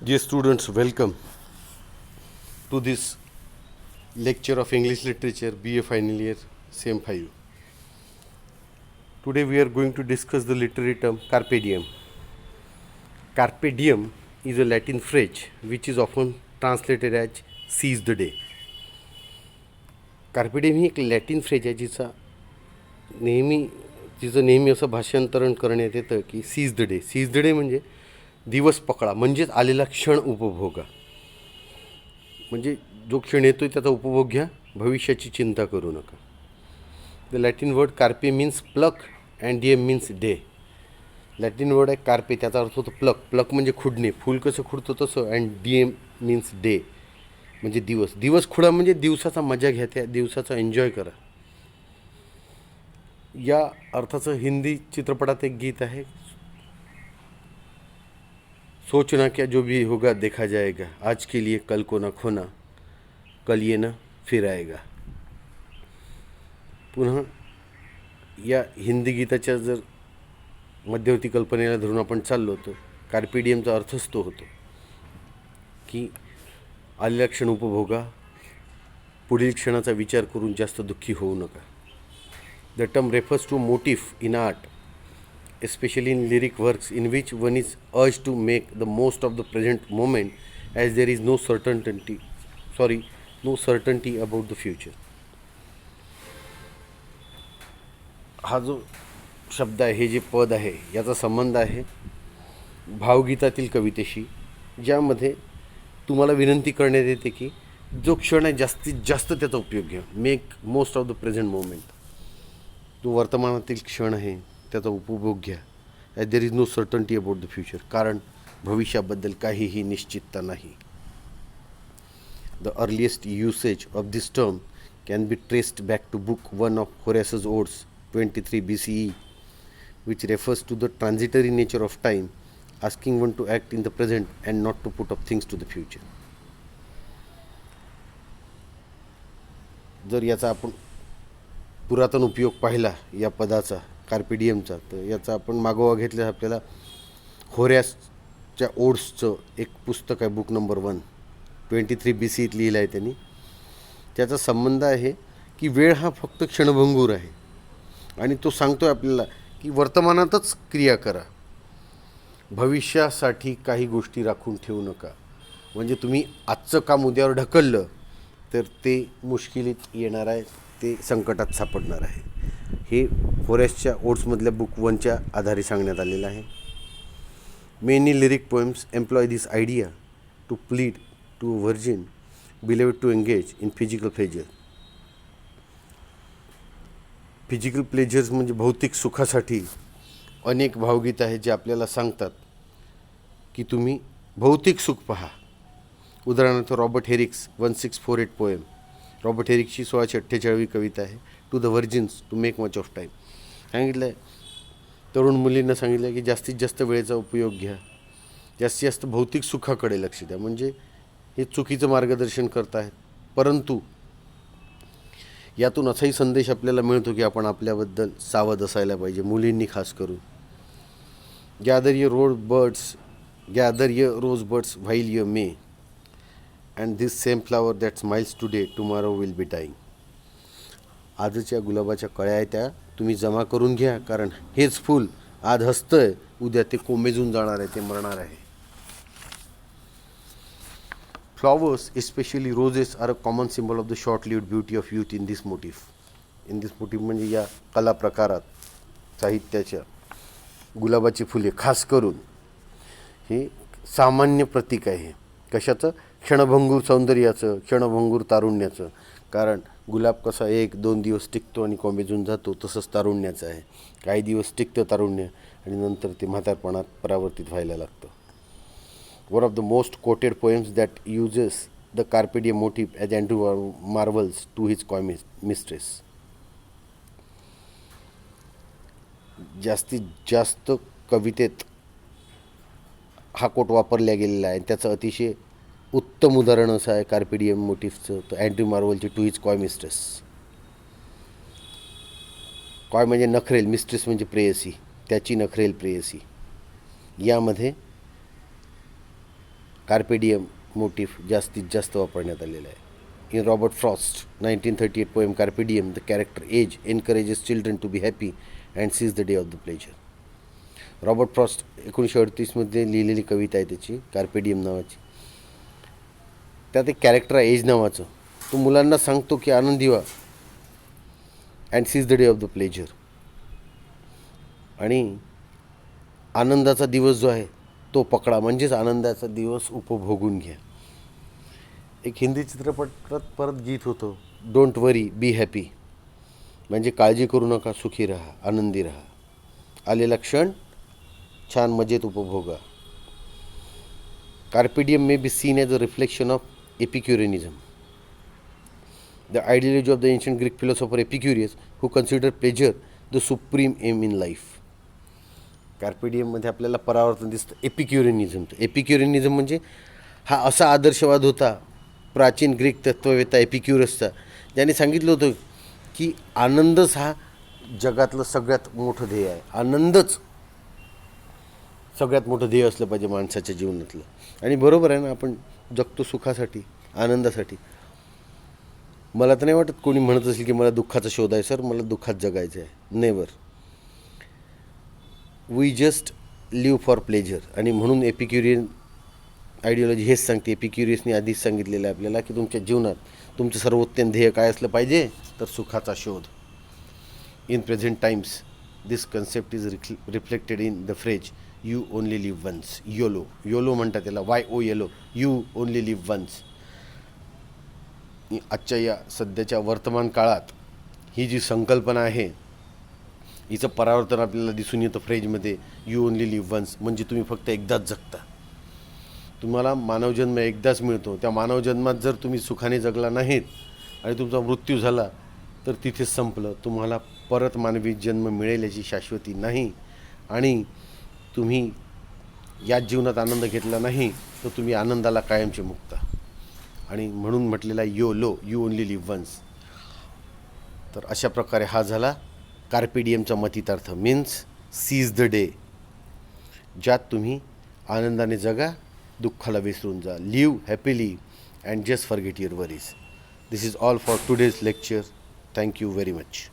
Dear students, welcome to this lecture of English Literature, BA Final Year, Same 5. Today we are going to discuss the literary term carpe diem. Carpe diem is a Latin phrase which is often translated as seize the day. Carpe diem ही एक Latin phrase आहे जिचं नेहमी असं भाषांतरण करण्यात येतं की seize the day. Seize the day म्हणजे दिवस पकडा, म्हणजेच आलेला क्षण उपभोगा. म्हणजे जो क्षण येतो आहे त्याचा उपभोग घ्या, भविष्याची चिंता करू नका. The Latin word carpe means pluck and diem means day. Latin word आहे कार्पे, त्याचा अर्थ होतो प्लक. प्लक म्हणजे खुडणे, फूल कसं खुडतो तसं. अँड डिएम मीन्स डे म्हणजे दिवस. दिवस खुडा म्हणजे दिवसाचा मजा घ्या, त्या दिवसाचा एन्जॉय करा. या अर्थाचं हिंदी चित्रपटात एक गीत आहे, सोचना क्या जो भी होगा देखा जाएगा, आज के लिए कल को ना खोना, कल ये ना फिर आएगा. पुन्हा या हिंदी गीताच्या जर मध्यवर्ती कल्पनेला धरून आपण चाललो तर कार्पे डिएमचा अर्थच तो होतो की आलेला क्षण उपभोगा, पुढील क्षणाचा विचार करून जास्त दुःखी होऊ नका. The term refers to motif in art, especially in lyric works, in which one is urged to make the most of the present moment, as there is no certainty about the future. हा जो शब्द आहे, हे जे पद आहे, याचा संबंध आहे भावगीतातील कवितेशी, ज्यामध्ये तुम्हाला विनंती करण्यात येते की जो क्षण आहे जास्तीत जास्त त्याचा उपयोग घ्या. Make most of the present moment. जो वर्तमानातील क्षण आहे त्याचा उपभोग घ्या. As there is no certainty about the future. कारण भविष्याबद्दल काहीही निश्चितता नाही. The earliest usage of this term can be traced back to book 1 of Horace's odes 23 BCE, which refers to the transitory nature of time, asking one to act in the present and not to put up things to the future. जर याचा आपण पुरातन उपयोग पाहिला या पदाचा, carpe डिएमचा, तर याचा आपण मागोवा घेतल्यास आपल्याला होरॅसच्या ओड्सचं एक पुस्तक आहे, बुक नंबर 1, 23 BCEत लिहिलं आहे त्यांनी. त्याचा संबंध आहे की वेळ हा फक्त क्षणभंगूर आहे आणि तो सांगतो आहे आपल्याला की वर्तमानातच क्रिया करा, भविष्यासाठी काही गोष्टी राखून ठेवू नका. म्हणजे तुम्ही आजचं काम उद्यावर ढकललं तर ते मुश्किलीत येणार आहे, ते संकटात सापडणार आहे. हे होरॅसच्या ओड्समधल्या बुक 1च्या आधारे सांगण्यात आलेलं आहे. Many lyric poems employ this idea to plead to a virgin beloved to engage in physical pleasure. Physical pleasures म्हणजे भौतिक सुखासाठी अनेक भावगीत आहेत जे आपल्याला सांगतात की तुम्ही भौतिक सुख पहा. उदाहरणार्थ रॉबर्ट हेरिक्स 1648 पोएम. रॉबर्ट हेरिक्सची 1648वी कविता आहे, to the virgins to make much of time. सांगितलं आहे तरुण मुलींना सांगितलं आहे की जास्तीत जास्त वेळेचा उपयोग घ्या, जास्तीत जास्त भौतिक सुखाकडे लक्ष द्या. म्हणजे हे चुकीचं मार्गदर्शन करत आहेत. परंतु यातून असाही संदेश आपल्याला मिळतो की आपण आपल्याबद्दल सावध असायला पाहिजे, मुलींनी खास करून. गॅदर य रोज birds while ye may, and this same flower that smiles today tomorrow will be dying. आजच्या गुलाबाच्या कळ्या आहे त्या तुम्ही जमा करून घ्या, कारण हेच फूल आज हसतंय, उद्या ते कोमेजून जाणार आहे, ते मरणार आहे. Flowers, especially roses, are a common symbol of the short-lived beauty of youth in this motif. म्हणजे या कला प्रकारात, साहित्याच्या गुलाबाची फुले खास करून हे सामान्य प्रतीक आहे. कशाचं? क्षणभंगूर सौंदर्याचं, क्षणभंगूर तारुण्याचं. कारण गुलाब कसा 1-2 दिवस टिकतो आणि कोमेजून जातो, तसंच तारुण्याचं आहे. काही दिवस टिकतं तारुण्य आणि नंतर ते म्हातारपणात परावर्तित व्हायला लागतं. One of the most quoted poems that uses the carpe diem motif as Andrew marvels to his coy mistress. जास्तीत जास्त कवितेत हा कोट वापरला गेलेला आहे. त्याचं अतिशय उत्तम उदाहरण असं आहे कार्पे डिएम मोटिफचं, तर अँड्रू मार्वलचे to his coy mistress. Coy म्हणजे नखरेल, मिस्ट्रेस म्हणजे प्रेयसी, त्याची नखरेल प्रेयसी. यामध्ये कार्पे डिएम मोटिव्ह जास्तीत जास्त वापरण्यात आलेला आहे. In Robert Frost 1938 poem carpe diem the character age encourages children to be happy and seize the day of the pleasure. Robert Frost 1938मध्ये लिहिलेली कविता आहे त्याची, कार्पे डिएम नावाची. त्यात एक कॅरेक्टर आहे एज नावाचं, तो मुलांना सांगतो की आनंदी व्हा and seize the day of the pleasure. आणि आनंदाचा दिवस जो आहे तो पकडा, म्हणजेच आनंदाचा दिवस उपभोगून घ्या. एक हिंदी चित्रपटात परत गीत होतं, डोंट वरी बी हॅपी, म्हणजे काळजी करू नका, सुखी राहा, आनंदी राहा, आलेला क्षण छान मजेत उपभोगा. Carpe diem may be seen as a reflection of Epicureanism, the ideology of the ancient Greek philosopher Epicurus who consider pleasure the supreme aim in life. Carpe डिएममध्ये आपल्याला परावर्तन दिसतं एपिक्युरियनिझमचं. एपिक्युरियनिझम म्हणजे हा असा आदर्शवाद होता प्राचीन ग्रीक तत्त्ववेत्ता एपिक्युरसचा, ज्याने सांगितलं होतं की आनंदच हा जगातलं सगळ्यात मोठं ध्येय आहे. आनंदच सगळ्यात मोठं ध्येय असलं पाहिजे माणसाच्या जीवनातलं. आणि बरोबर आहे ना, आपण जगतो सुखासाठी, आनंदासाठी. मला तर नाही वाटत कोणी म्हणत असेल की मला दुःखाचा शोध आहे सर, मला दुःखात जगायचं आहे. Never. We just live for pleasure. आणि म्हणून एपिक्युरियन आयडियोलॉजी हेच सांगते, एपिक्युरियसने आधीच सांगितलेलं आहे आपल्याला की तुमच्या जीवनात तुमचं सर्वोत्तम ध्येय काय असलं पाहिजे, तर सुखाचा शोध. In present times this concept is reflected in the phrase you only live once. YOLO, YOLO म्हणतात त्याला, YOLO, you only live once. आजच्या या सध्याच्या वर्तमान काळात ही जी संकल्पना आहे हिचं परावर्तन आपल्याला दिसून येतं फ्रेजमध्ये, यू ओनली लिव्ह वन्स, म्हणजे तुम्ही फक्त एकदाच जगता. तुम्हाला मानवजन्म एकदाच मिळतो. त्या मानवजन्मात जर तुम्ही सुखाने जगला नाहीत आणि तुमचा मृत्यू झाला तर तिथेच संपलं. तुम्हाला परत मानवी जन्म मिळेल याची शाश्वती नाही. आणि तुम्ही याच जीवनात आनंद घेतला नाही तर तुम्ही आनंदाला कायमचे मुक्ता. आणि म्हणून म्हटलेला YOLO, you only live once. तर अशा प्रकारे हा झाला कार्पे डिएमचा मतितार्थ, मीन्स सीज द डे, ज्यात तुम्ही आनंदाने जगा, दुःखाला विसरून जा. Live happily and just forget your worries. This is all for today's lecture. Thank you very much.